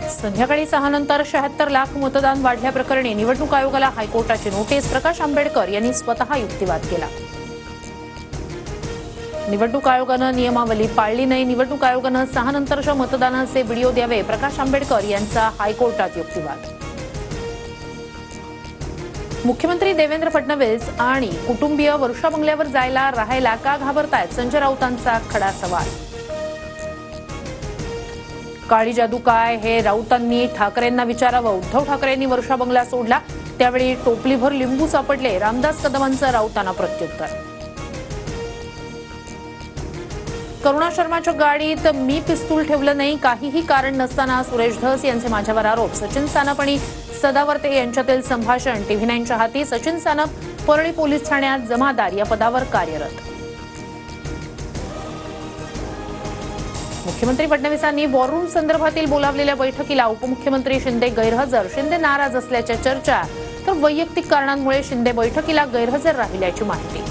संध्याकाळी 6 नंतर 76 लाख मतदान वाढल्याप्रकरणी निवडणूक आयोगाला हायकोर्टाची नोटीस. प्रकाश आंबेडकर यांनी स्वतः युक्तिवाद केला. निवडणूक आयोगानं नियमावली पाळली नाही. निवडणूक आयोगानं 6 नंतरच्या मतदानाचे व्हिडिओ द्यावे. प्रकाश आंबेडकर यांचा हायकोर्टात युक्तिवाद. मुख्यमंत्री देवेंद्र फडणवीस आणि कुटुंबीय वर्षा बंगल्यावर जायला राहायला का घाबरतायत? संजय राऊतांचा खडा सवाल. काळी जादू काय हे राऊतांनी ठाकरेंना विचारावं. उद्धव ठाकरेंनी वर्षा बंगला सोडला त्यावेळी टोपलीभर लिंबू सापडले. रामदास कदमांचं राऊतांना प्रत्युत्तर. करुणा शर्माच्या गाडीत मी पिस्तूल ठेवलं नाही, काहीही कारण नसताना सुरेश धस यांचे माझ्यावर आरोप. सचिन सानप आणि सदावर्ते यांच्यातील संभाषण TV9च्या हाती. सचिन सानप परळी पोलीस ठाण्यात जमादार या पदावर कार्यरत. मुख्यमंत्री फडणवीसांनी वॉर संदर्भातील बोलावलेल्या बैठकीला उपमुख्यमंत्री शिंदे गैरहजर. शिंदे नाराज असल्याच्या चर्चा, तर वैयक्तिक कारणांमुळे शिंदे बैठकीला गैरहजर राहिल्याची माहिती.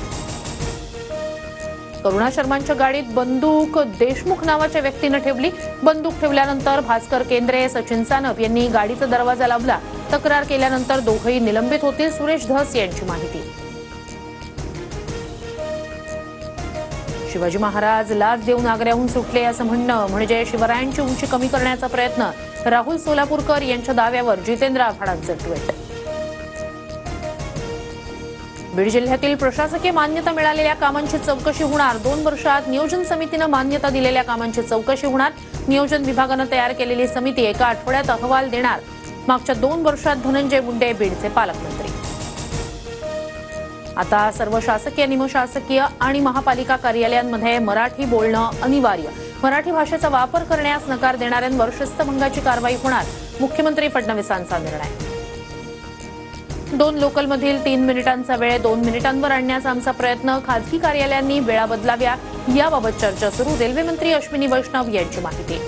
करुणा शर्मांच्या गाडीत बंदूक देशमुख नावाच्या व्यक्तीनं ठेवली. बंदूक ठेवल्यानंतर भास्कर केंद्रे, सचिन सानप यांनी गाडीचा दरवाजा लावला. तक्रार केल्यानंतर दोघंही निलंबित होतील. सुरेश धस यांची माहिती. शिवाजी महाराज लाच देऊन आग्र्याहून सुटले असं म्हणणं म्हणजे शिवरायांची उंची कमी करण्याचा प्रयत्न. राहुल सोलापूरकर यांच्या दाव्यावर जितेंद्र आव्हाडांचं ट्विट. बीड जिल्ह्यातील प्रशासकीय मान्यता मिळालेल्या कामांची चौकशी होणार. 2 वर्षात नियोजन समितीनं मान्यता दिलेल्या कामांची चौकशी होणार. नियोजन विभागानं तयार केलेली समिती एका आठवड्यात अहवाल देणार. मागच्या 2 वर्षात धनंजय मुंडे बीडचे पालकमंत्री. आता सर्व शासकीय, निमशासकीय आणि महापालिका कार्यालयांमध्ये मराठी बोलणं अनिवार्य. मराठी भाषेचा वापर करण्यास नकार देणाऱ्यांवर शिस्तभंगाची कारवाई होणार. मुख्यमंत्री फडणवीसांचा निर्णय. 2 लोकलमधील 3 मिनिटांचा वेळ 2 मिनिटांवर आणण्याचा आमचा प्रयत्न. खासगी कार्यालयांनी वेळा बदलाव्या याबाबत चर्चा सुरू. रेल्वे मंत्री अश्विनी वैष्णव यांची माहिती.